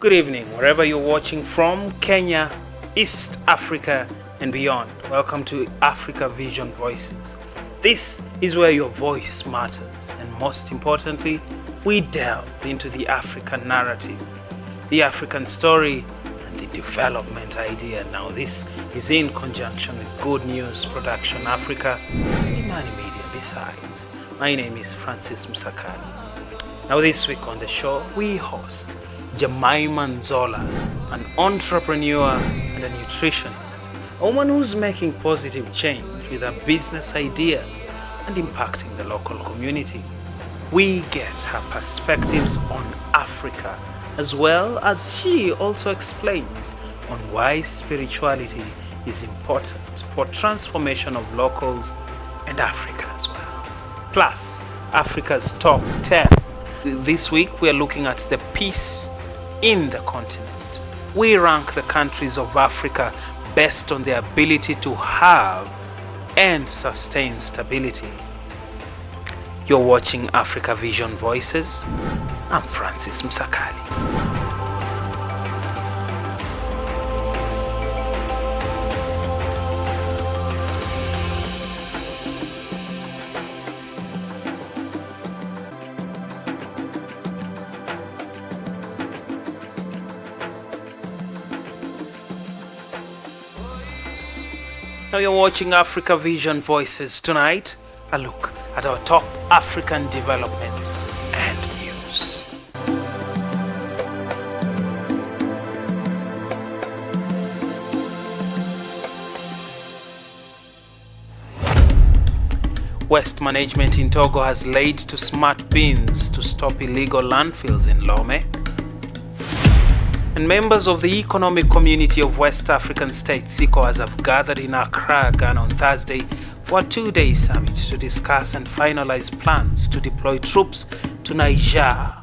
Good evening, wherever you're watching from, Kenya, East Africa, and beyond. Welcome to Africa Vision Voices. This is where your voice matters, and most importantly, we delve into the African narrative, the African story, and the development idea. Now, this is in conjunction with Good News Production Africa and IMANI Media. Besides, my name is Francis Musakali. Now, this week on the show, we host Jemima Nzola, an entrepreneur and a nutritionist, a woman who's making positive change with her business ideas and impacting the local community. We get her perspectives on Africa, as well as she also explains on why spirituality is important for transformation of locals and Africa as well. Plus, Africa's top 10. This week we are looking at the peace in the continent. We rank the countries of Africa based on their ability to have and sustain stability. You're watching Africa Vision Voices. I'm Francis Musakali. Now you're watching Africa Vision Voices. Tonight, a look at our top African developments and news. Waste management in Togo has laid to smart bins to stop illegal landfills in Lome. And members of the Economic Community of West African States, ECOWAS, have gathered in Accra, Ghana on Thursday for a two-day summit to discuss and finalize plans to deploy troops to Niger.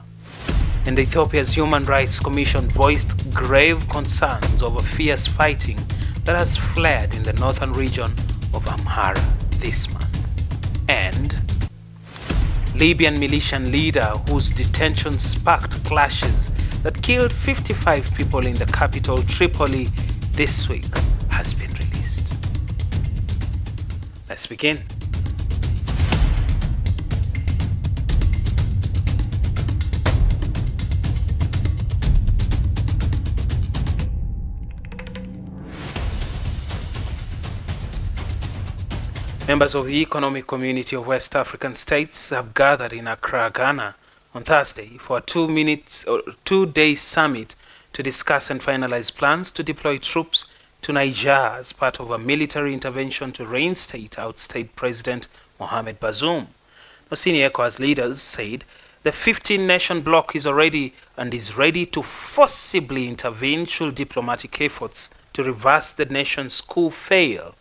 And Ethiopia's Human Rights Commission voiced grave concerns over fierce fighting that has flared in the northern region of Amhara this month. And Libyan militian leader whose detention sparked clashes that killed 55 people in the capital Tripoli this week has been released. Let's begin. Members of the Economic Community of West African States have gathered in Accra, Ghana on Thursday for a two-day summit to discuss and finalize plans to deploy troops to Niger as part of a military intervention to reinstate outstate President Mohamed Bazoum. Senior ECOWAS leaders said the 15-nation bloc is ready to forcibly intervene should diplomatic efforts to reverse the nation's coup fail.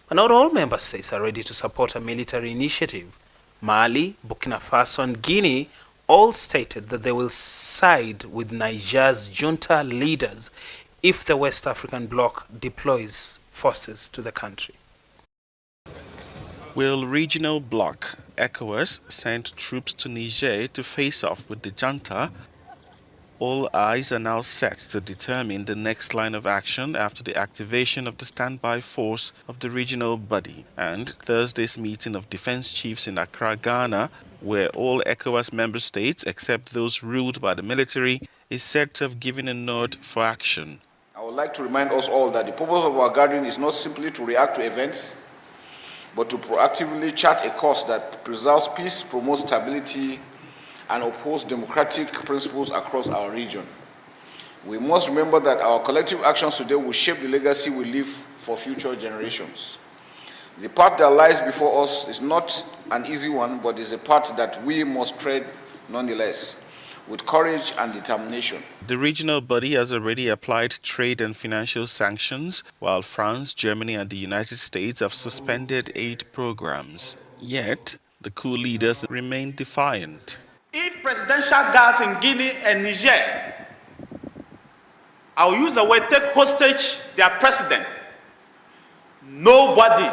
But not all member states are ready to support a military initiative. Mali, Burkina Faso, and Guinea all stated that they will side with Niger's junta leaders if the West African bloc deploys forces to the country. Will regional bloc ECOWAS send troops to Niger to face off with the junta? All eyes are now set to determine the next line of action after the activation of the standby force of the regional body and Thursday's meeting of defense chiefs in Accra, Ghana, where all ECOWAS member states, except those ruled by the military, is said to have given a nod for action. I would like to remind us all that the purpose of our gathering is not simply to react to events, but to proactively chart a course that preserves peace, promotes stability, and upholds democratic principles across our region. We must remember that our collective actions today will shape the legacy we leave for future generations. The path that lies before us is not an easy one, but is a path that we must tread nonetheless, with courage and determination. The regional body has already applied trade and financial sanctions, while France, Germany, and the United States have suspended aid programs. Yet, the coup leaders remain defiant. If presidential guards in Guinea and Niger, I'll use the word take hostage their president, nobody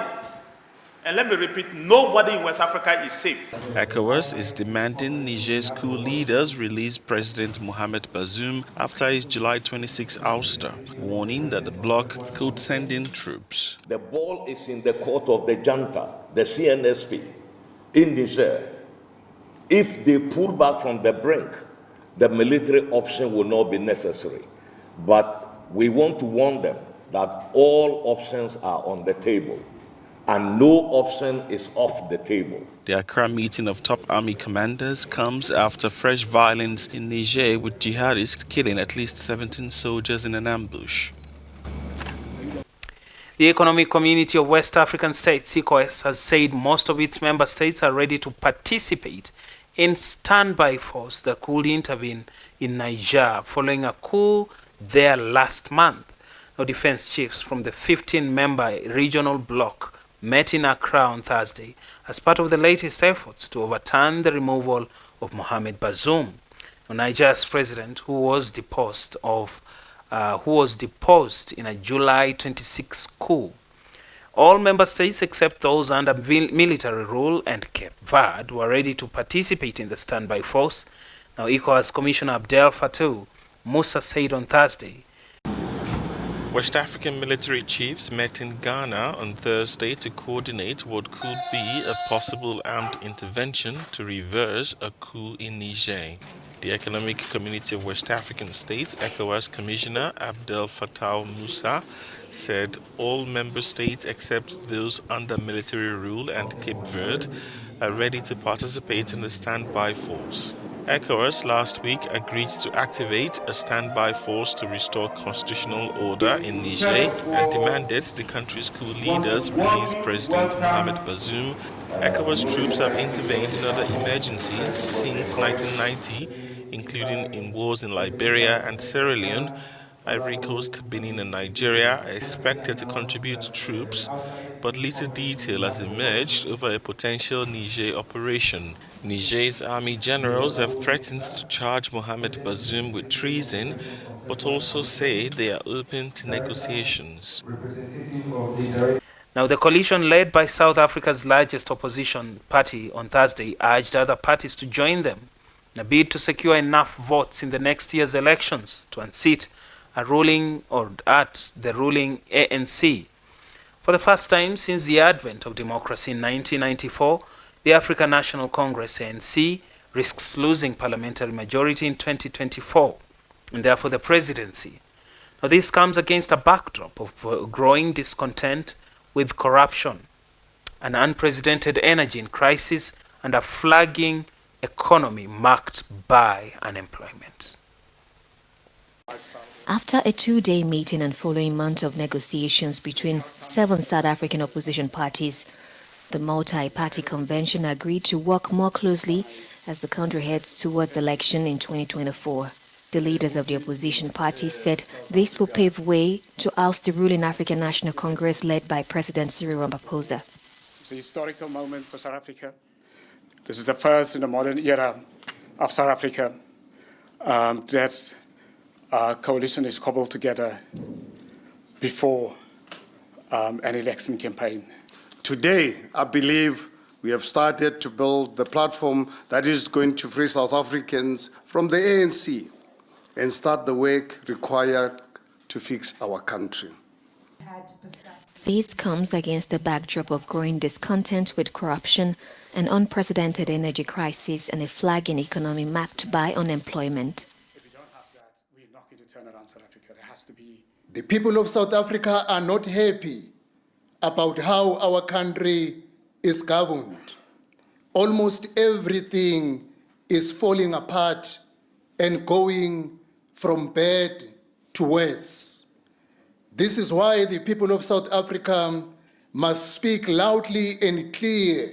And let me repeat, nobody in West Africa is safe. ECOWAS is demanding Niger's coup leaders release President Mohamed Bazoum after his July 26 ouster, warning that the bloc could send in troops. The ball is in the court of the junta, the CNSP, in Niger. If they pull back from the brink, the military option will not be necessary. But we want to warn them that all options are on the table, and no option is off the table. The Accra meeting of top army commanders comes after fresh violence in Niger, with jihadists killing at least 17 soldiers in an ambush. The Economic Community of West African States, ECOWAS, has said most of its member states are ready to participate in standby force that could intervene in Niger following a coup there last month. Now, defense chiefs from the 15-member regional bloc met in Accra on Thursday as part of the latest efforts to overturn the removal of Mohamed Bazoum, Niger's president, who was deposed in a July 26 coup. All member states except those under military rule and Cape Verde were ready to participate in the standby force. Now, ECOWAS Commissioner Abdel Fattah Musa said on Thursday. West African military chiefs met in Ghana on Thursday to coordinate what could be a possible armed intervention to reverse a coup in Niger. The Economic Community of West African States, ECOWAS Commissioner Abdel Fattah Musa, said all member states except those under military rule and Cape Verde are ready to participate in the standby force. ECOWAS last week agreed to activate a standby force to restore constitutional order in Niger and demanded the country's coup leaders release President Mohamed Bazoum. ECOWAS troops have intervened in other emergencies since 1990, including in wars in Liberia and Sierra Leone. Ivory Coast, Benin and Nigeria are expected to contribute troops, but little detail has emerged over a potential Niger operation. Niger's army generals have threatened to charge Mohamed Bazoum with treason, but also say they are open to negotiations. Now, the coalition led by South Africa's largest opposition party on Thursday urged other parties to join them in a bid to secure enough votes in the next year's elections to unseat the ruling ANC. For the first time since the advent of democracy in 1994, the African National Congress, ANC, risks losing parliamentary majority in 2024 and therefore the presidency. Now, this comes against a backdrop of growing discontent with corruption, an unprecedented energy in crisis, and a flagging economy marked by unemployment. After a two-day meeting and following months of negotiations between 7 South African opposition parties, the multi-party convention agreed to work more closely as the country heads towards election in 2024. The leaders of the opposition parties said this will pave way to oust the ruling African National Congress led by President Cyril Ramaphosa. It's a historical moment for South Africa. This is the first in the modern era of South Africa that our coalition is cobbled together before an election campaign. Today, I believe we have started to build the platform that is going to free South Africans from the ANC and start the work required to fix our country. This comes against the backdrop of growing discontent with corruption, an unprecedented energy crisis, and a flagging economy mapped by unemployment. If we don't have that, we're not going to turn around South Africa. There has to be. The people of South Africa are not happy about how our country is governed. Almost everything is falling apart and going from bad to worse. This is why the people of South Africa must speak loudly and clear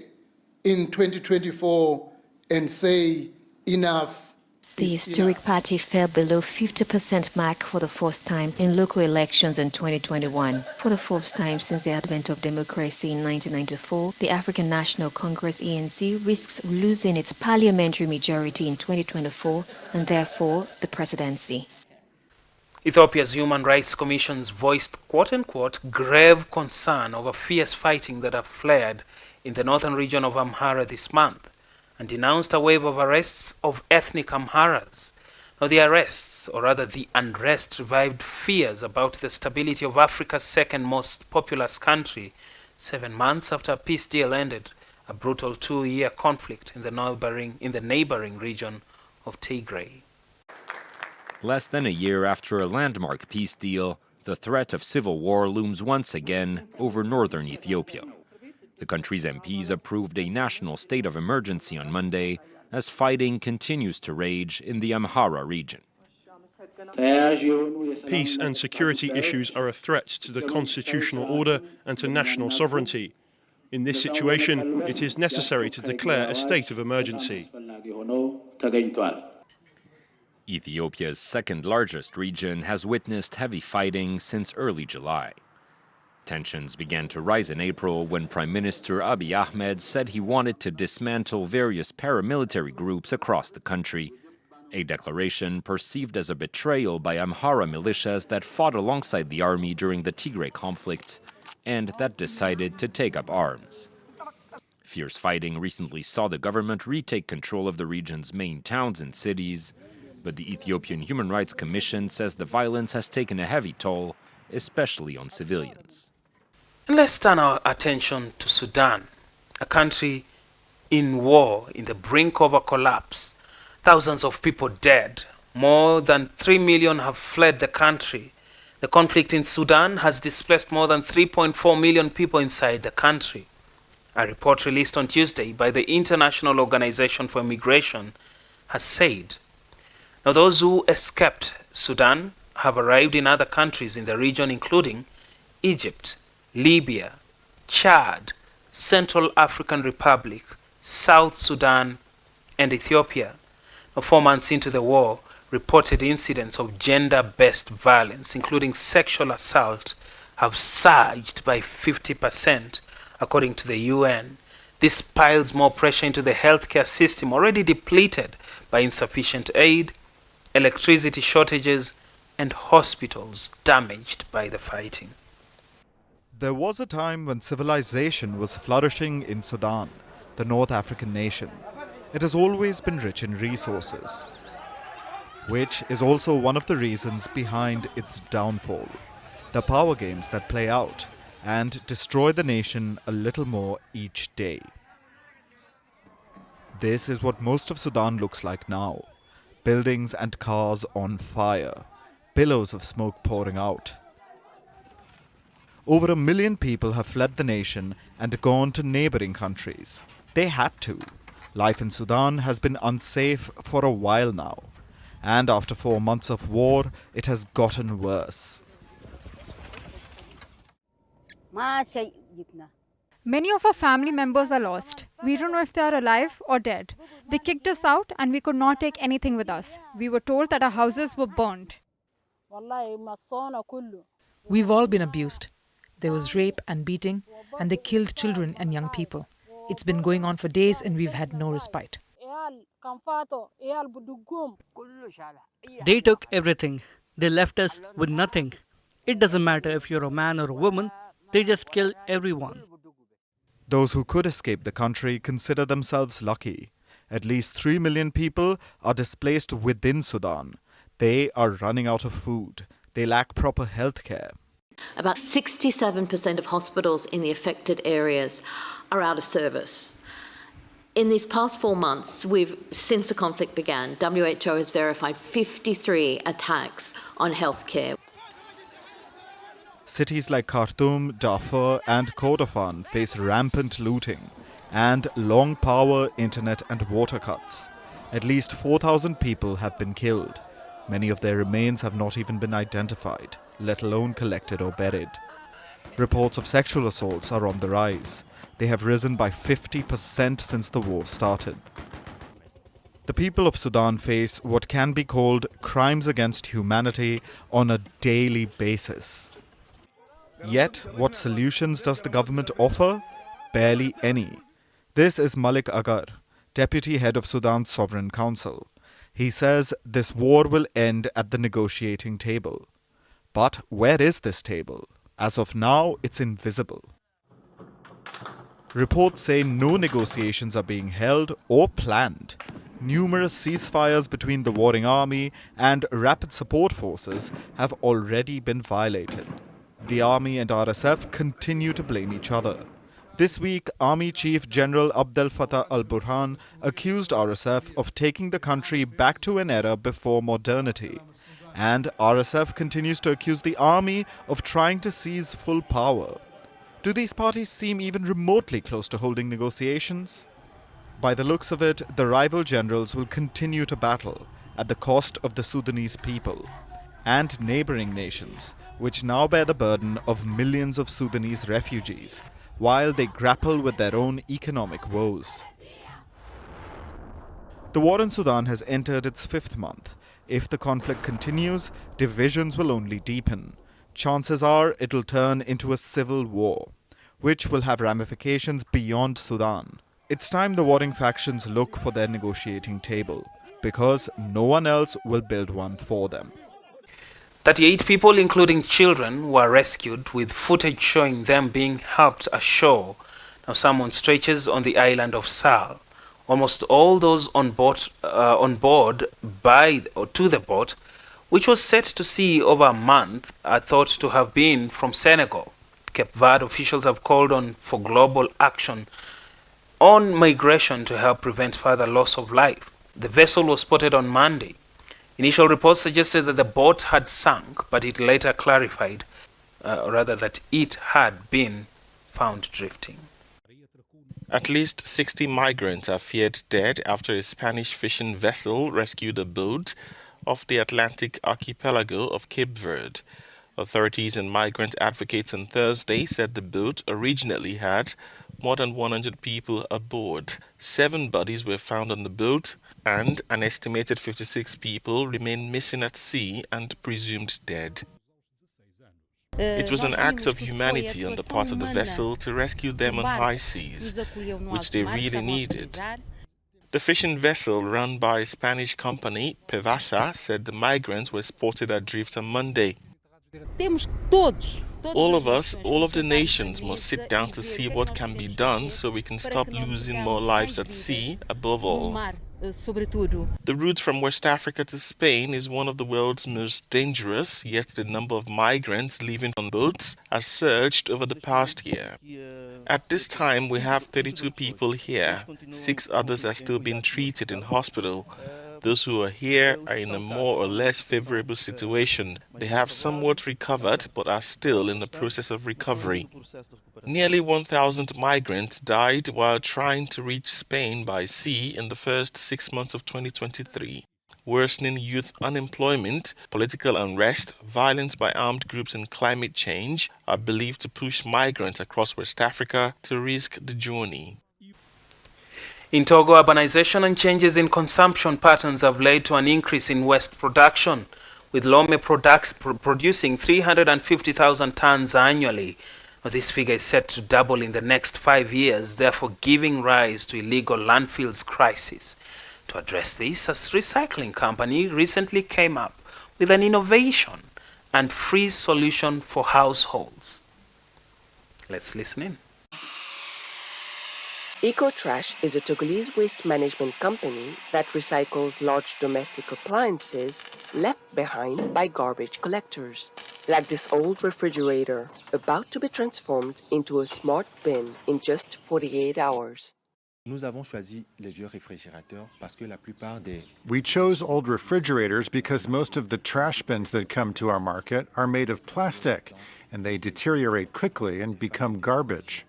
in 2024 and say enough. The historic party fell below 50% mark for the first time in local elections in 2021. For the first time since the advent of democracy in 1994, the African National Congress ANC risks losing its parliamentary majority in 2024 and therefore the presidency. Ethiopia's Human Rights Commission voiced quote-unquote grave concern over fierce fighting that have flared in the northern region of Amhara this month and denounced a wave of arrests of ethnic Amharas. Now, the arrests, or rather the unrest, revived fears about the stability of Africa's second most populous country, 7 months after a peace deal ended a brutal 2-year conflict in the neighboring region of Tigray. Less than a year after a landmark peace deal, the threat of civil war looms once again over northern Ethiopia. The country's MPs approved a national state of emergency on Monday as fighting continues to rage in the Amhara region. Peace and security issues are a threat to the constitutional order and to national sovereignty. In this situation, it is necessary to declare a state of emergency. Ethiopia's second largest region has witnessed heavy fighting since early July. Tensions began to rise in April when Prime Minister Abiy Ahmed said he wanted to dismantle various paramilitary groups across the country, a declaration perceived as a betrayal by Amhara militias that fought alongside the army during the Tigray conflict and that decided to take up arms. Fierce fighting recently saw the government retake control of the region's main towns and cities, but the Ethiopian Human Rights Commission says the violence has taken a heavy toll, especially on civilians. And let's turn our attention to Sudan, a country in war, in the brink of a collapse. Thousands of people dead. More than 3 million have fled the country. The conflict in Sudan has displaced more than 3.4 million people inside the country. A report released on Tuesday by the International Organization for Migration has said. Now, those who escaped Sudan have arrived in other countries in the region, including Egypt, Libya, Chad, Central African Republic, South Sudan, and Ethiopia. Now, 4 months into the war, reported incidents of gender-based violence, including sexual assault, have surged by 50%, according to the UN. This piles more pressure into the healthcare system, already depleted by insufficient aid, electricity shortages, and hospitals damaged by the fighting. There was a time when civilization was flourishing in Sudan, the North African nation. It has always been rich in resources, which is also one of the reasons behind its downfall. The power games that play out and destroy the nation a little more each day. This is what most of Sudan looks like now. Buildings and cars on fire, billows of smoke pouring out. Over 1 million people have fled the nation and gone to neighboring countries. They had to. Life in Sudan has been unsafe for a while now. And after 4 months of war, it has gotten worse. Many of our family members are lost. We don't know if they are alive or dead. They kicked us out and we could not take anything with us. We were told that our houses were burned. We've all been abused. There was rape and beating, and they killed children and young people. It's been going on for days and we've had no respite. They took everything. They left us with nothing. It doesn't matter if you're a man or a woman, they just kill everyone. Those who could escape the country consider themselves lucky. At least 3 million people are displaced within Sudan. They are running out of food. They lack proper health care. About 67% of hospitals in the affected areas are out of service. In these past 4 months, since the conflict began, WHO has verified 53 attacks on healthcare. Cities like Khartoum, Darfur and Kordofan face rampant looting and long power, internet and water cuts. At least 4,000 people have been killed. Many of their remains have not even been identified, let alone collected or buried. Reports of sexual assaults are on the rise. They have risen by 50% since the war started. The people of Sudan face what can be called crimes against humanity on a daily basis. Yet, what solutions does the government offer? Barely any. This is Malik Agar, deputy head of Sudan's Sovereign Council. He says this war will end at the negotiating table. But where is this table? As of now, it's invisible. Reports say no negotiations are being held or planned. Numerous ceasefires between the warring army and rapid support forces have already been violated. The army and RSF continue to blame each other. This week, Army Chief General Abdel Fattah al-Burhan accused RSF of taking the country back to an era before modernity. And RSF continues to accuse the army of trying to seize full power. Do these parties seem even remotely close to holding negotiations? By the looks of it, the rival generals will continue to battle at the cost of the Sudanese people and neighboring nations, which now bear the burden of millions of Sudanese refugees, while they grapple with their own economic woes. The war in Sudan has entered its 5th month. If the conflict continues, divisions will only deepen. Chances are it'll turn into a civil war, which will have ramifications beyond Sudan. It's time the warring factions look for their negotiating table, because no one else will build one for them. 38 people, including children, were rescued, with footage showing them being helped ashore. Now someone stretches on the island of Sal. Almost all those on board to the boat, which was set to sea over a month, are thought to have been from Senegal. Cape Verde officials have called on for global action on migration to help prevent further loss of life. The vessel was spotted on Monday. Initial reports suggested that the boat had sunk, but it later clarified, that it had been found drifting. At least 60 migrants are feared dead after a Spanish fishing vessel rescued a boat off the Atlantic archipelago of Cape Verde. Authorities and migrant advocates on Thursday said the boat originally had more than 100 people aboard. 7 bodies were found on the boat, and an estimated 56 people remain missing at sea and presumed dead. It was an act of humanity on the part of the vessel to rescue them on high seas, which they really needed. The fishing vessel run by a Spanish company, Pevasa, said the migrants were spotted adrift on Monday. All of us, all of the nations, must sit down to see what can be done so we can stop losing more lives at sea, above all. The route from West Africa to Spain is one of the world's most dangerous, yet the number of migrants leaving on boats has surged over the past year. At this time, we have 32 people here. 6 others are still being treated in hospital. Those who are here are in a more or less favorable situation. They have somewhat recovered, but are still in the process of recovery. Nearly 1,000 migrants died while trying to reach Spain by sea in the first 6 months of 2023. Worsening youth unemployment, political unrest, violence by armed groups and climate change are believed to push migrants across West Africa to risk the journey. In Togo, urbanization and changes in consumption patterns have led to an increase in waste production, with Lome producing 350,000 tons annually. This figure is set to double in the next 5 years, therefore giving rise to illegal landfills crisis. To address this, a recycling company recently came up with an innovation and free solution for households. Let's listen in. EcoTrash is a Togolese waste management company that recycles large domestic appliances left behind by garbage collectors, like this old refrigerator, about to be transformed into a smart bin in just 48 hours. We chose old refrigerators because most of the trash bins that come to our market are made of plastic, and they deteriorate quickly and become garbage.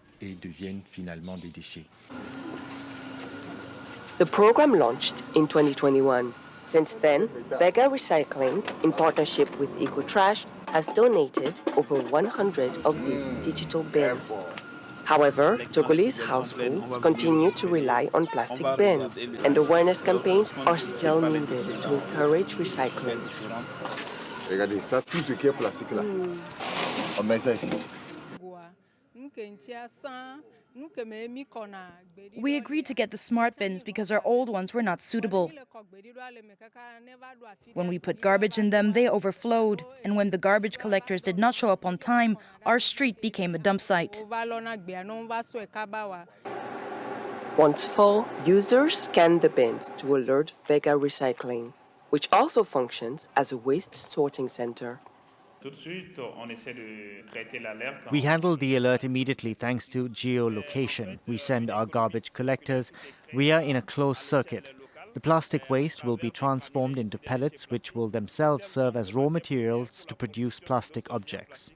The program launched in 2021. Since then, Vega Recycling, in partnership with EcoTrash, has donated over 100 of these digital bins. However, Togolese households continue to rely on plastic bins, and awareness campaigns are still needed to encourage recycling. We agreed to get the smart bins because our old ones were not suitable. When we put garbage in them, they overflowed, and when the garbage collectors did not show up on time, our street became a dump site. Once full, users scan the bins to alert Vega Recycling, which also functions as a waste sorting center. We handle the alert immediately thanks to geolocation. We send our garbage collectors. We are in a closed circuit. The plastic waste will be transformed into pellets, which will themselves serve as raw materials to produce plastic objects.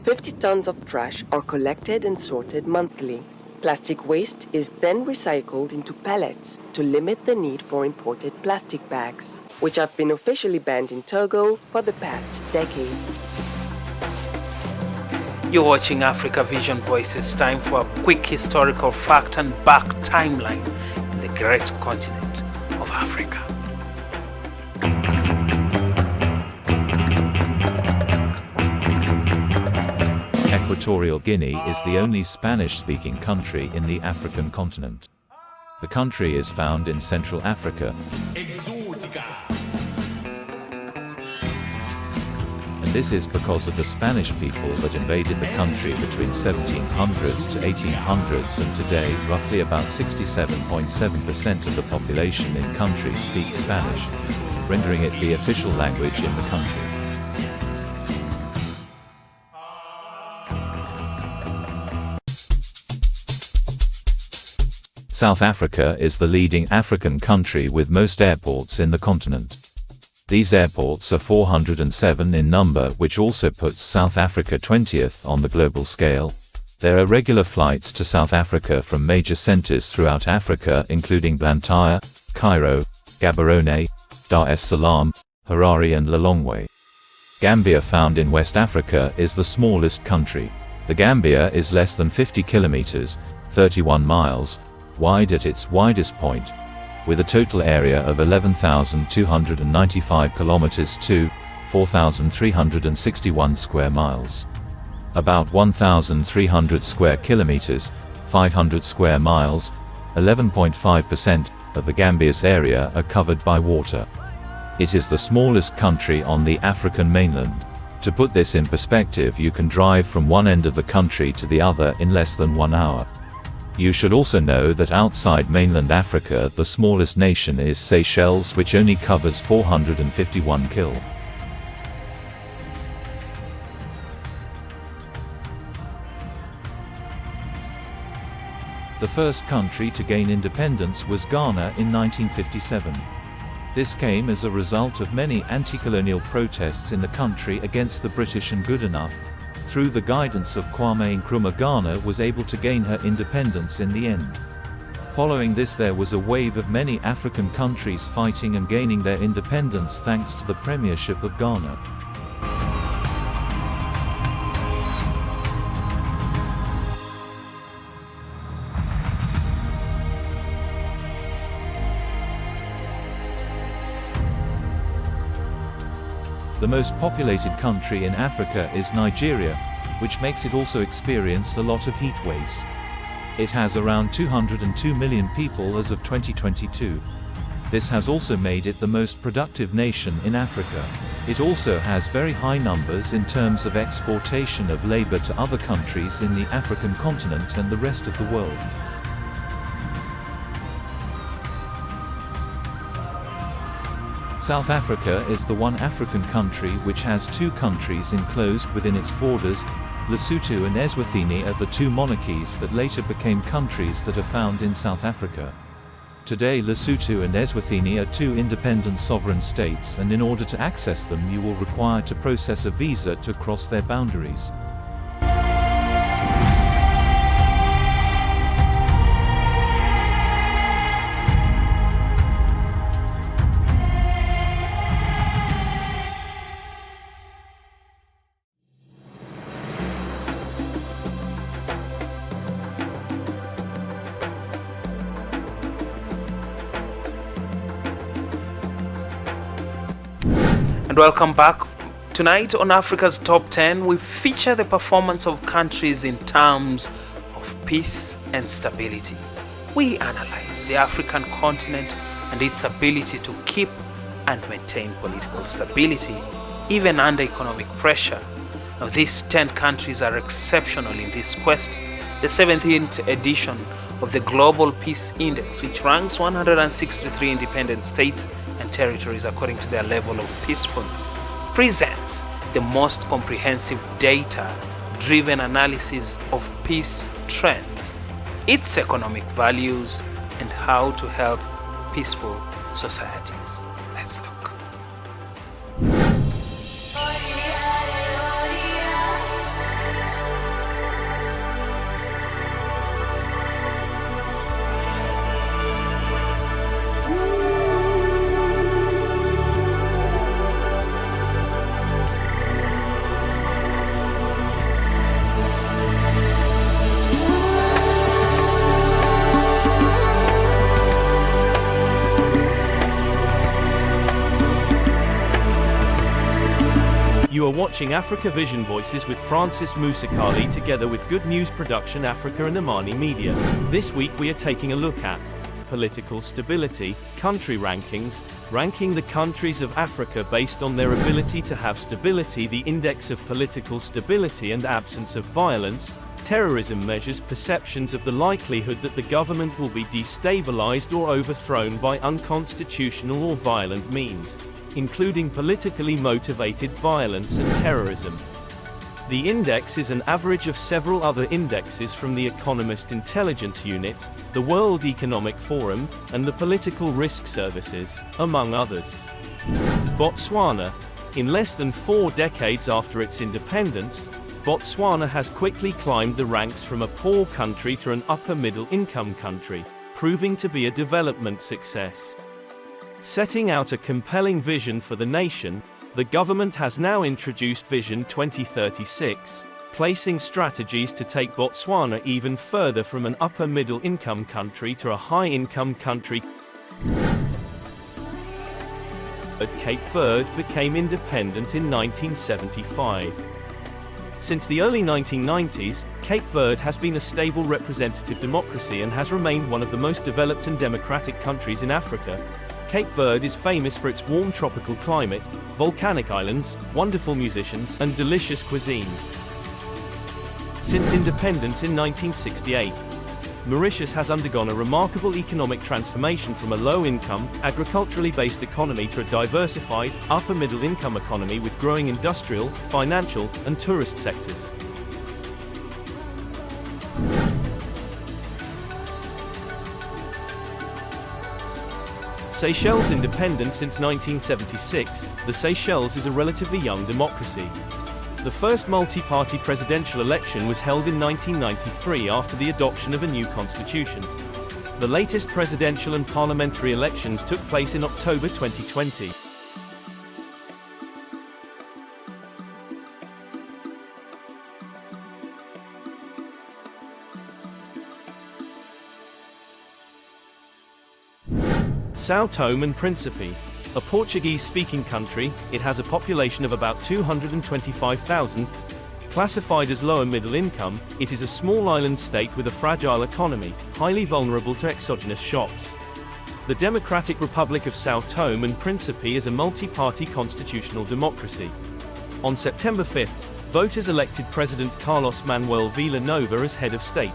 50 tons of trash are collected and sorted monthly. Plastic waste is then recycled into pellets to limit the need for imported plastic bags, which have been officially banned in Togo for the past decade. You're watching Africa Vision Voices. Time for a quick historical fact and back timeline in the great continent of Africa. Equatorial Guinea is the only Spanish-speaking country in the African continent. The country is found in Central Africa. And this is because of the Spanish people that invaded the country between 1700s to 1800s, and today roughly about 67.7% of the population in country speak Spanish, rendering it the official language in the country. South Africa is the leading African country with most airports in the continent. These airports are 407 in number, which also puts South Africa 20th on the global scale. There are regular flights to South Africa from major centers throughout Africa, including Blantyre, Cairo, Gaborone, Dar es Salaam, Harare and Lilongwe. Gambia, found in West Africa, is the smallest country. The Gambia is less than 50 kilometers, 31 miles, wide at its widest point, with a total area of 11,295 kilometers to 4,361 square miles. About 1,300 square kilometers, 500 square miles, 11.5% of the Gambia's area are covered by water. It is the smallest country on the African mainland. To put this in perspective, you can drive from one end of the country to the other in less than 1 hour. You should also know that outside mainland Africa, the smallest nation is Seychelles, which only covers 451 km. The first country to gain independence was Ghana in 1957. This came as a result of many anti-colonial protests in the country against the British, and good enough, through the guidance of Kwame Nkrumah, Ghana was able to gain her independence in the end. Following this, there was a wave of many African countries fighting and gaining their independence thanks to the premiership of Ghana. The most populated country in Africa is Nigeria, which makes it also experience a lot of heat waves. It has around 202 million people as of 2022. This has also made it the most productive nation in Africa. It also has very high numbers in terms of exportation of labor to other countries in the African continent and the rest of the world. South Africa is the one African country which has two countries enclosed within its borders. Lesotho and Eswatini are the two monarchies that later became countries that are found in South Africa. Today, Lesotho and Eswatini are two independent sovereign states, and in order to access them you will require to process a visa to cross their boundaries. And welcome back Tonight on Africa's Top 10, we feature the performance of countries in terms of peace and stability. We analyze the African continent and its ability to keep and maintain political stability, even under economic pressure. Now, these 10 countries are exceptional in this quest. The 17th edition of the Global Peace Index, which ranks 163 independent states and territories according to their level of peacefulness, presents the most comprehensive data-driven analysis of peace trends, its economic values, and how to help peaceful societies. Let's look. You are watching Africa Vision Voices with Francis Musikali together with Good News Production Africa and IMANI Media. This week we are taking a look at political stability, country rankings, ranking the countries of Africa based on their ability to have stability, the index of political stability and absence of violence, terrorism measures, perceptions of the likelihood that the government will be destabilized or overthrown by unconstitutional or violent means, including politically motivated violence and terrorism. The index is an average of several other indexes from the Economist Intelligence Unit, the World Economic Forum, and the Political Risk Services, among others. Botswana. In less than 4 decades after its independence, Botswana has quickly climbed the ranks from a poor country to an upper-middle-income country, proving to be a development success. Setting out a compelling vision for the nation, the government has now introduced Vision 2036, placing strategies to take Botswana even further from an upper-middle-income country to a high-income country. Cape Verde became independent in 1975. Since the early 1990s, Cape Verde has been a stable representative democracy and has remained one of the most developed and democratic countries in Africa. Cape Verde is famous for its warm tropical climate, volcanic islands, wonderful musicians, and delicious cuisines. Since independence in 1968, Mauritius has undergone a remarkable economic transformation from a low-income, agriculturally based economy to a diversified, upper-middle-income economy with growing industrial, financial, and tourist sectors. Seychelles' independence since 1976, the Seychelles is a relatively young democracy. The first multi-party presidential election was held in 1993 after the adoption of a new constitution. The latest presidential and parliamentary elections took place in October 2020. Sao Tome and Principe. A Portuguese-speaking country, it has a population of about 225,000. Classified as lower middle income, it is a small island state with a fragile economy, highly vulnerable to exogenous shocks. The Democratic Republic of Sao Tome and Principe is a multi-party constitutional democracy. On September 5th, voters elected President Carlos Manuel Villanova as head of state.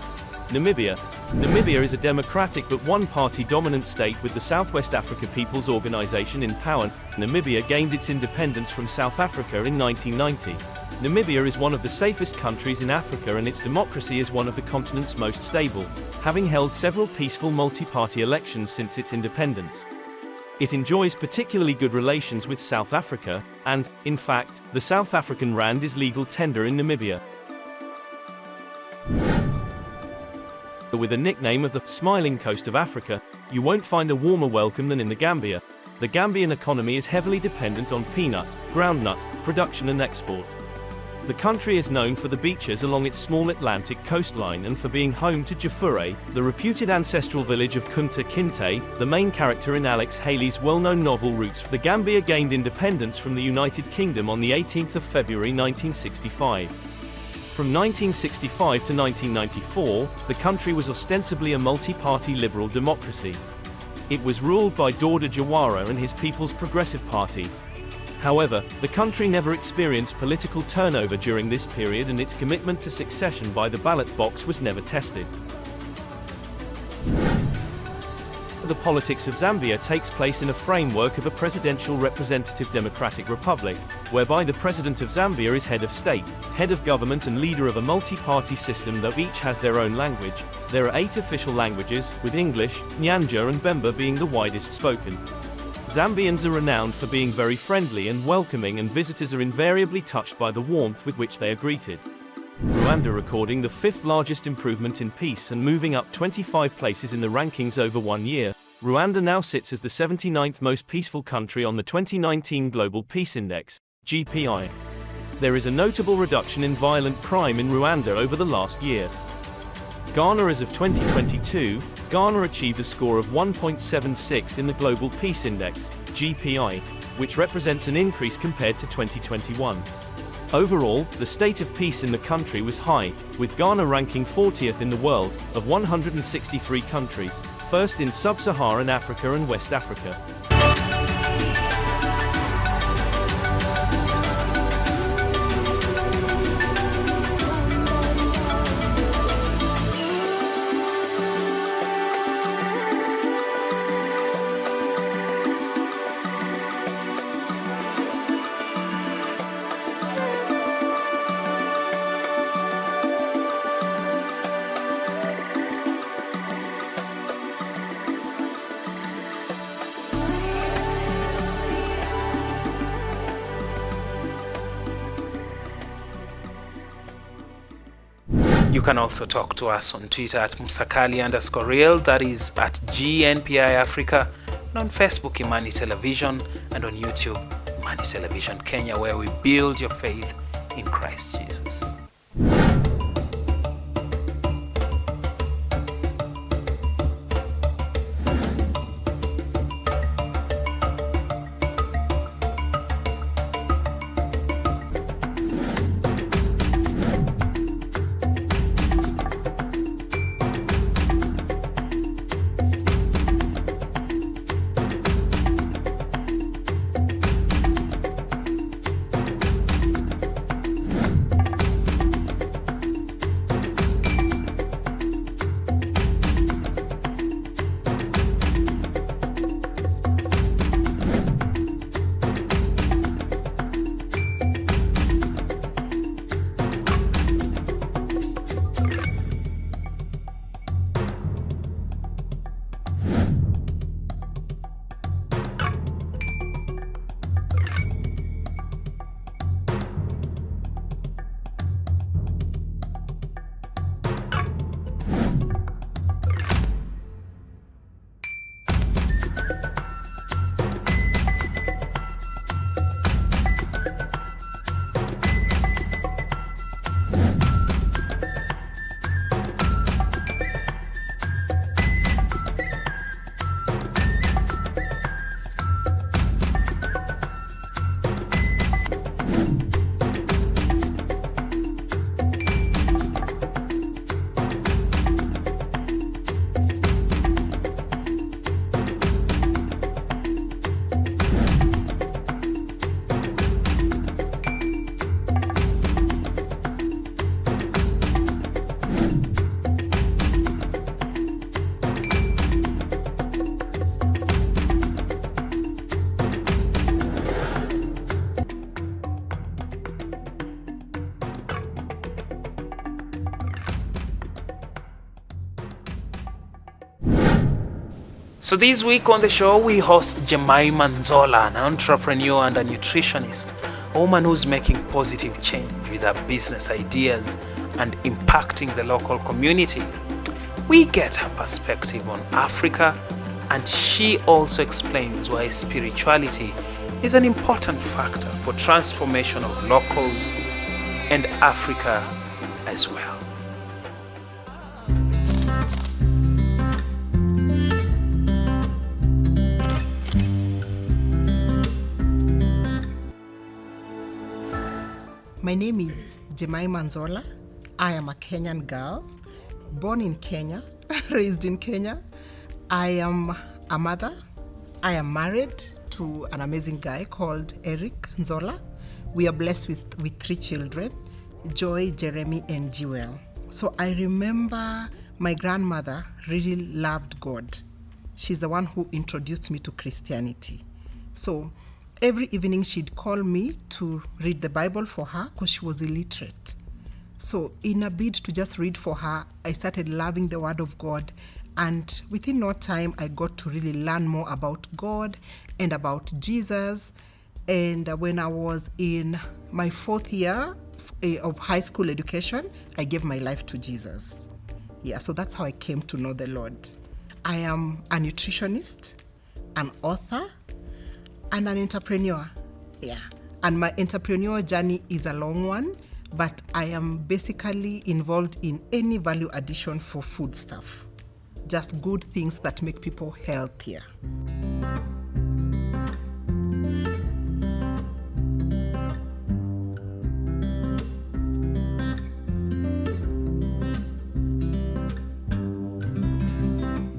Namibia. Namibia is a democratic but one-party dominant state with the Southwest Africa People's Organization in power. Namibia gained its independence from South Africa in 1990. Namibia is one of the safest countries in Africa and its democracy is one of the continent's most stable, having held several peaceful multi-party elections since its independence. It enjoys particularly good relations with South Africa, and, in fact, the South African rand is legal tender in Namibia. With a nickname of the Smiling Coast of Africa, you won't find a warmer welcome than in the Gambia. The Gambian economy is heavily dependent on peanut, groundnut, production and export. The country is known for the beaches along its small Atlantic coastline and for being home to Jafure, the reputed ancestral village of Kunta Kinte, the main character in Alex Haley's well-known novel Roots. The Gambia gained independence from the United Kingdom on the 18th of February 1965. From 1965 to 1994, the country was ostensibly a multi-party liberal democracy. It was ruled by Dauda Jawara and his People's Progressive Party. However, the country never experienced political turnover during this period, and its commitment to succession by the ballot box was never tested. The politics of Zambia takes place in a framework of a presidential representative democratic republic, whereby the president of Zambia is head of state, head of government and leader of a multi-party system that each has their own language. There are 8 official languages, with English, Nyanja and Bemba being the widest spoken. Zambians are renowned for being very friendly and welcoming, and visitors are invariably touched by the warmth with which they are greeted. Rwanda recording the 5th largest improvement in peace and moving up 25 places in the rankings over 1 year, Rwanda now sits as the 79th most peaceful country on the 2019 Global Peace Index, GPI. There is a notable reduction in violent crime in Rwanda over the last year. Ghana. As of 2022, Ghana achieved a score of 1.76 in the Global Peace Index, GPI, which represents an increase compared to 2021. Overall, the state of peace in the country was high, with Ghana ranking 40th in the world, of 163 countries, first in Sub-Saharan Africa and West Africa. You can also talk to us on Twitter at Musakali_real, that is at GNPI Africa, and on Facebook Imani Television, and on YouTube Imani Television Kenya, where we build your faith in Christ Jesus. So this week on the show, we host Jemima Nzola, an entrepreneur and a nutritionist, a woman who's making positive change with her business ideas and impacting the local community. We get her perspective on Africa, and she also explains why spirituality is an important factor for transformation of locals and Africa as well. My name is Jemima Nzola. I am a Kenyan girl, born in Kenya, raised in Kenya. I am a mother. I am married to an amazing guy called Eric Nzola. We are blessed with 3 children, Joy, Jeremy, and Jewel. So I remember my grandmother really loved God. She's the one who introduced me to Christianity. So every evening she'd call me to read the Bible for her because she was illiterate. So in a bid to just read for her, I started loving the Word of God. And within no time, I got to really learn more about God and about Jesus. And when I was in my 4th year of high school education, I gave my life to Jesus. Yeah, so that's how I came to know the Lord. I am a nutritionist, an author, and an entrepreneur. Yeah. And my entrepreneur journey is a long one, but I am basically involved in any value addition for food stuff. Just good things that make people healthier.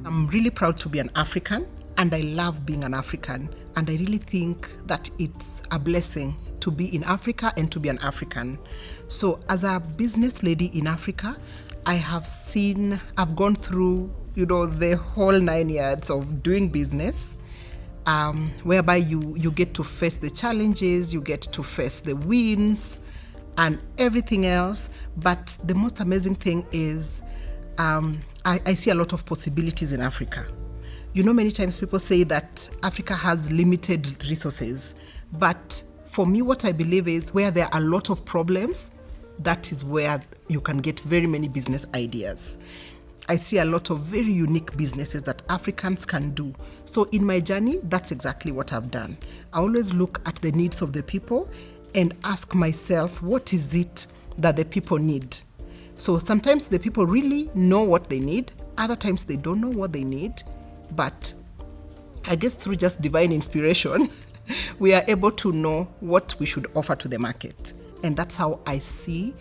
I'm really proud to be an African, and I love being an African. And I really think that it's a blessing to be in Africa and to be an African. So as a business lady in Africa, I've gone through, the whole 9 yards of doing business, whereby you get to face the challenges, you get to face the wins and everything else. But the most amazing thing is I see a lot of possibilities in Africa. Many times people say that Africa has limited resources, but for me, what I believe is where there are a lot of problems, that is where you can get very many business ideas. I see a lot of very unique businesses that Africans can do. So in my journey, that's exactly what I've done. I always look at the needs of the people and ask myself, what is it that the people need? So sometimes the people really know what they need, other times they don't know what they need. But I guess through just divine inspiration, we are able to know what we should offer to the market. And that's how I see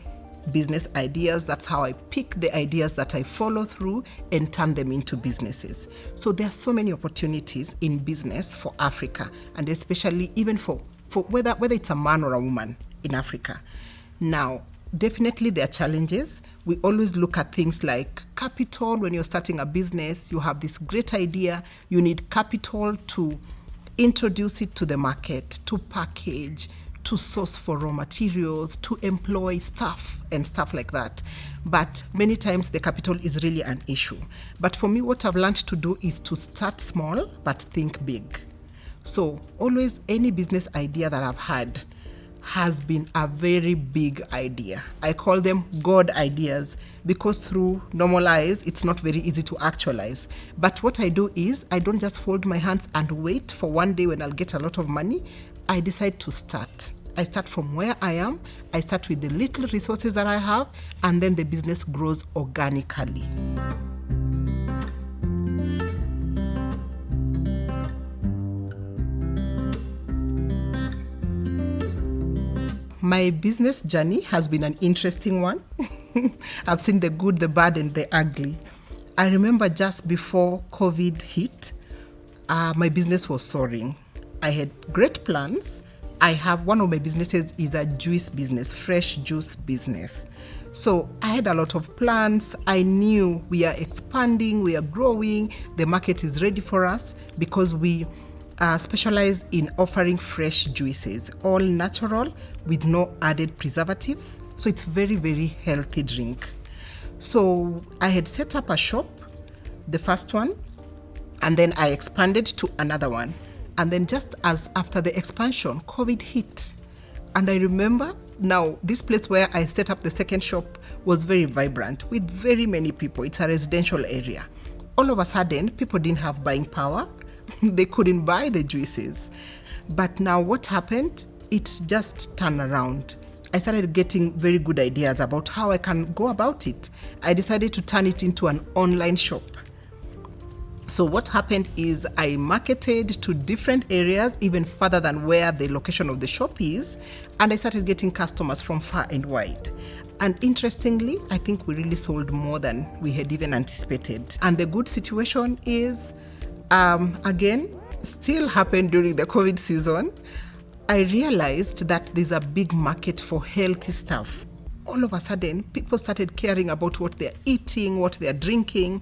business ideas. That's how I pick the ideas that I follow through and turn them into businesses. So there are so many opportunities in business for Africa, and especially even for whether it's a man or a woman in Africa. Now, definitely there are challenges. We always look at things like capital. When you're starting a business, you have this great idea. You need capital to introduce it to the market, to package, to source for raw materials, to employ staff and stuff like that. But many times the capital is really an issue. But for me, what I've learned to do is to start small, but think big. So always any business idea that I've had has been a very big idea. I call them God ideas because through normal eyes, it's not very easy to actualize. But what I do is I don't just fold my hands and wait for one day when I'll get a lot of money. I decide to start. I start from where I am. I start with the little resources that I have, and then the business grows organically. My business journey has been an interesting one. I've seen the good, the bad, and the ugly. I remember just before COVID hit, my business was soaring. I had great plans. One of my businesses is a juice business, fresh juice business. So I had a lot of plans. I knew we are expanding, we are growing, the market is ready for us because we specialize in offering fresh juices, all natural with no added preservatives. So it's very, very healthy drink. So I had set up a shop, the first one, and then I expanded to another one. And then just as after the expansion, COVID hit. And I remember now this place where I set up the second shop was very vibrant with very many people. It's a residential area. All of a sudden, people didn't have buying power. They couldn't buy the juices. But now what happened? It just turned around. I started getting very good ideas about how I can go about it. I decided to turn it into an online shop. So what happened is I marketed to different areas, even further than where the location of the shop is, and I started getting customers from far and wide. And interestingly, I think we really sold more than we had even anticipated. And the good situation is, again, still happened during the COVID season. I realized that there's a big market for healthy stuff. All of a sudden, people started caring about what they're eating, what they're drinking.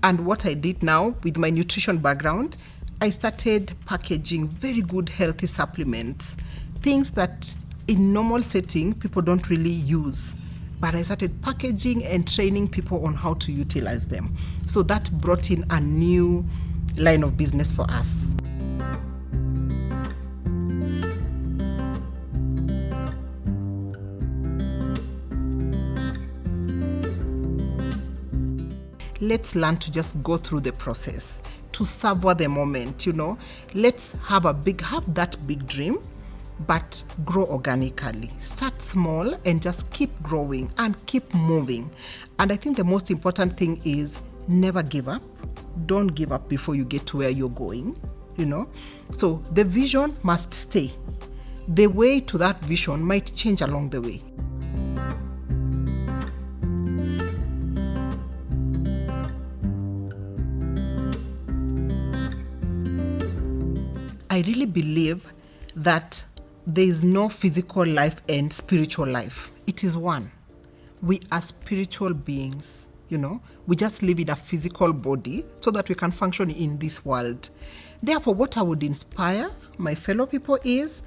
And what I did now with my nutrition background, I started packaging very good healthy supplements, things that in normal setting people don't really use. But I started packaging and training people on how to utilize them. So that brought in a new line of business for us. Let's learn to just go through the process, to savor the moment, Let's have that big dream, but grow organically. Start small and just keep growing and keep moving. And I think the most important thing is never give up. Don't give up before you get to where you're going, So the vision must stay. The way to that vision might change along the way. I really believe that there is no physical life and spiritual life. It is one. We are spiritual beings, We just live in a physical body so that we can function in this world. Therefore, what I would inspire my fellow people is,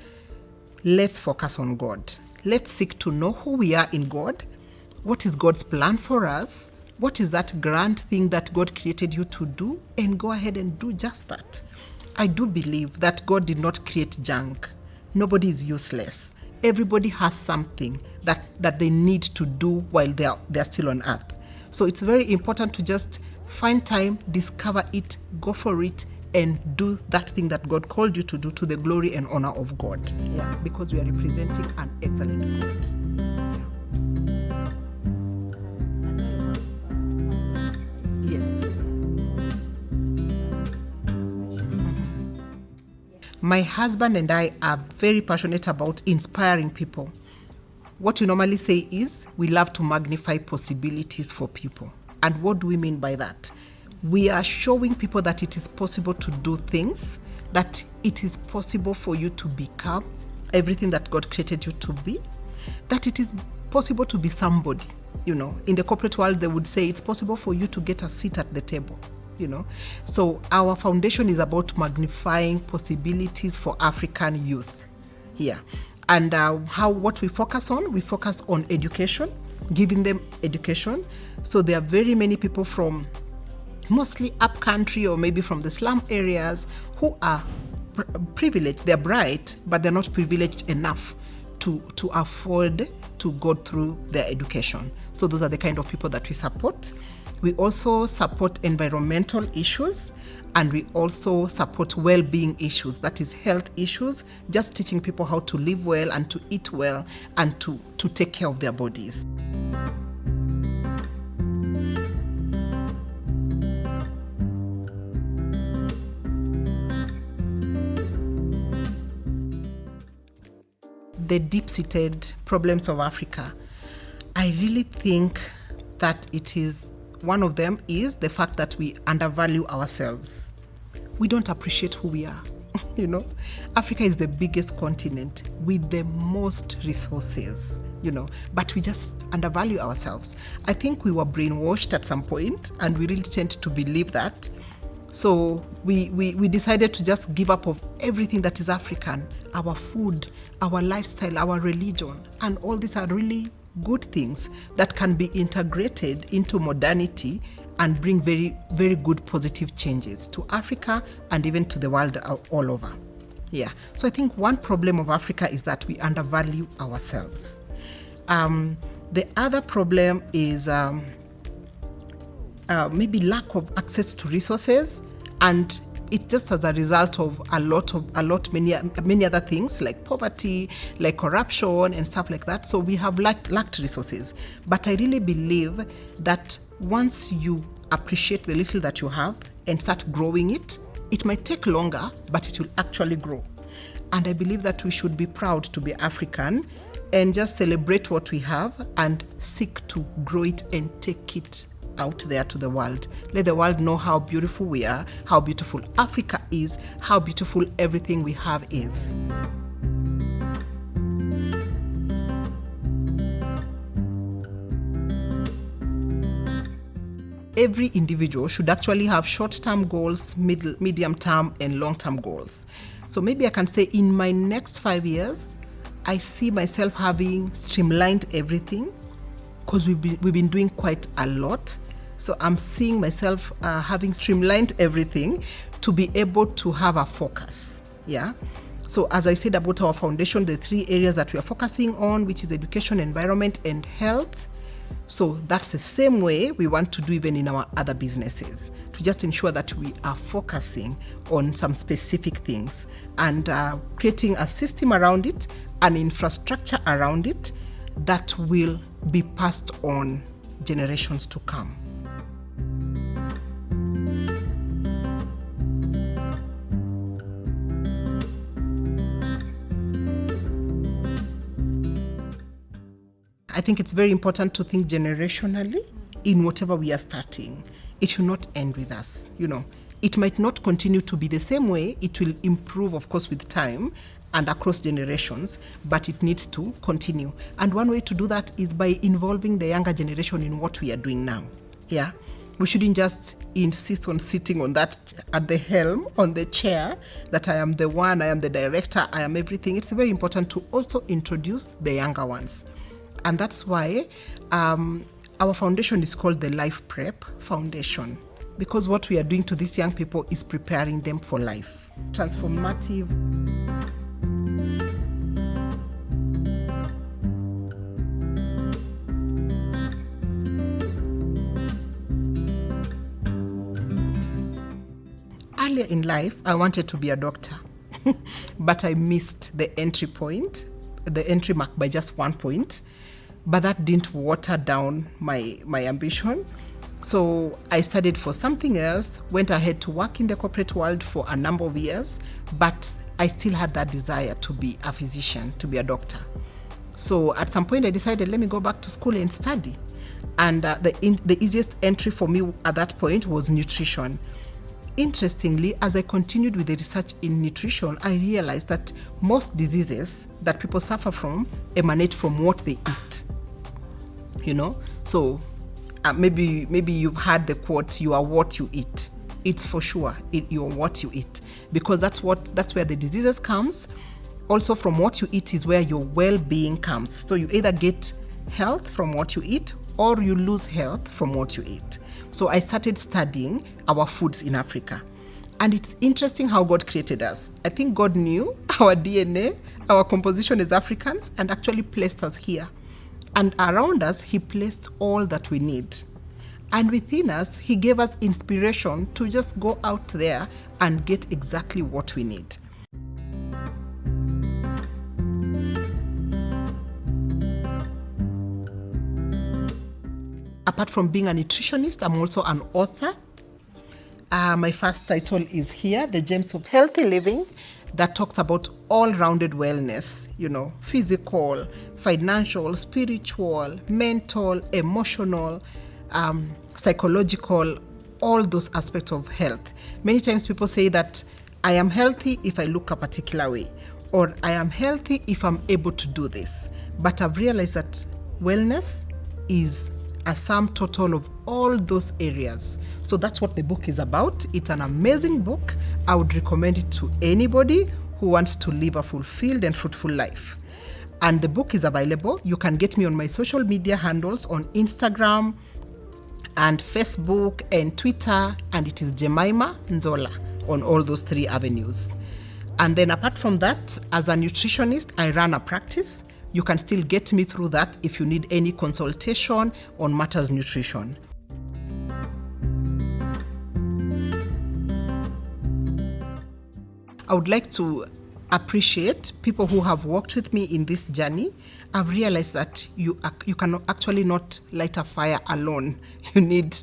let's focus on God. Let's seek to know who we are in God. What is God's plan for us? What is that grand thing that God created you to do? And go ahead and do just that. I do believe that God did not create junk. Nobody is useless. Everybody has something that they need to do while they're still on earth. So it's very important to just find time, discover it, go for it, and do that thing that God called you to do to the glory and honor of God. Yeah, because we are representing an excellent God. My husband and I are very passionate about inspiring people. What we normally say is we love to magnify possibilities for people. And what do we mean by that? We are showing people that it is possible to do things, that it is possible for you to become everything that God created you to be, that it is possible to be somebody. In the corporate world, they would say it's possible for you to get a seat at the table. So our foundation is about magnifying possibilities for African youth here. And what we focus on education, giving them education. So there are very many people from mostly upcountry or maybe from the slum areas who are privileged. They're bright, but they're not privileged enough to afford to go through their education. So those are the kind of people that we support. We also support environmental issues, and we also support well-being issues, that is health issues, just teaching people how to live well and to eat well and to take care of their bodies. The deep-seated problems of Africa, I really think that it is one of them is the fact that we undervalue ourselves. We don't appreciate who we are. Africa is the biggest continent with the most resources, but we just undervalue ourselves. I think we were brainwashed at some point, and we really tend to believe that. So we decided to just give up of everything that is African, our food, our lifestyle, our religion, and all these are really good things that can be integrated into modernity and bring very, very good positive changes to Africa and even to the world all over. Yeah. So I think one problem of Africa is that we undervalue ourselves. The other problem is maybe lack of access to resources and it's just as a result of many other things like poverty, like corruption and stuff like that. So we have lacked resources. But I really believe that once you appreciate the little that you have and start growing it, it might take longer, but it will actually grow. And I believe that we should be proud to be African and just celebrate what we have and seek to grow it and take it out there to the world. Let the world know how beautiful we are, how beautiful Africa is, how beautiful everything we have is. Every individual should actually have short-term goals, medium-term, and long-term goals. So maybe I can say in my next 5 years, I see myself having streamlined everything, because we've been doing quite a lot. So I'm seeing myself having streamlined everything to be able to have a focus. Yeah. So as I said about our foundation, the 3 areas that we are focusing on, which is education, environment, and health. So that's the same way we want to do even in our other businesses, to just ensure that we are focusing on some specific things and creating a system around it, an infrastructure around it that will be passed on generations to come. I think it's very important to think generationally in whatever we are starting. It should not end with us. It might not continue to be the same way. It will improve, of course, with time and across generations, but it needs to continue. And one way to do that is by involving the younger generation in what we are doing now. Yeah, we shouldn't just insist on sitting on that at the helm, on the chair, that I am the one, I am the director, I am everything. It's very important to also introduce the younger ones. And that's why our foundation is called the Life Prep Foundation, because what we are doing to these young people is preparing them for life. Transformative. Earlier in life, I wanted to be a doctor, but I missed the entry mark by just 1 point. But that didn't water down my ambition. So I studied for something else, went ahead to work in the corporate world for a number of years, but I still had that desire to be a physician, to be a doctor. So at some point I decided, let me go back to school and study. And the easiest entry for me at that point was nutrition. Interestingly, as I continued with the research in nutrition, I realized that most diseases that people suffer from emanate from what they eat. So maybe you've heard the quote, "You are what you eat." It's for sure, you're what you eat, because that's where the diseases comes. Also, from what you eat is where your well-being comes. So you either get health from what you eat, or you lose health from what you eat. So I started studying our foods in Africa. And it's interesting how God created us. I think God knew our DNA, our composition as Africans, and actually placed us here. And around us, He placed all that we need. And within us, He gave us inspiration to just go out there and get exactly what we need. Apart from being a nutritionist, I'm also an author. My first title is here, The Gems of Healthy Living, that talks about all-rounded wellness, physical, financial, spiritual, mental, emotional, psychological, all those aspects of health. Many times people say that I am healthy if I look a particular way, or I am healthy if I'm able to do this. But I've realized that wellness is a sum total of all those areas. So that's what the book is about. It's an amazing book. I would recommend it to anybody who wants to live a fulfilled and fruitful life. And the book is available. You can get me on my social media handles on Instagram and Facebook and Twitter, and it is Jemima Nzola on all those 3 avenues. And then apart from that, as a nutritionist, I run a practice. You can still get me through that if you need any consultation on matters nutrition. I would like to appreciate people who have worked with me in this journey. I've realized that you can actually not light a fire alone. You need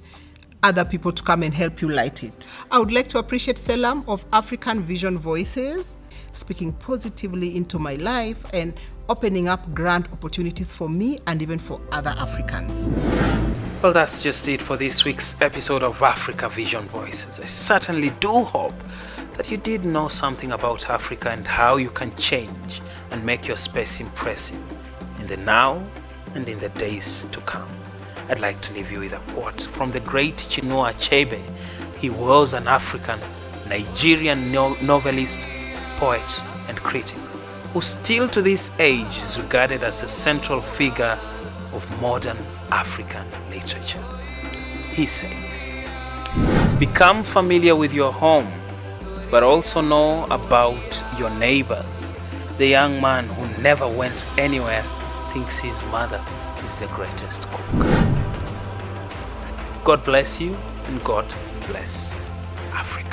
other people to come and help you light it. I would like to appreciate Selam of African Vision Voices, speaking positively into my life and opening up grand opportunities for me and even for other Africans. Well, that's just it for this week's episode of Africa Vision Voices. I certainly do hope that you did know something about Africa and how you can change and make your space impressive in the now and in the days to come. I'd like to leave you with a quote from the great Chinua Achebe. He was an African, Nigerian novelist, poet, and critic, who still to this age is regarded as a central figure of modern African literature. He says, "Become familiar with your home, but also know about your neighbors. The young man who never went anywhere thinks his mother is the greatest cook." God bless you, and God bless Africa.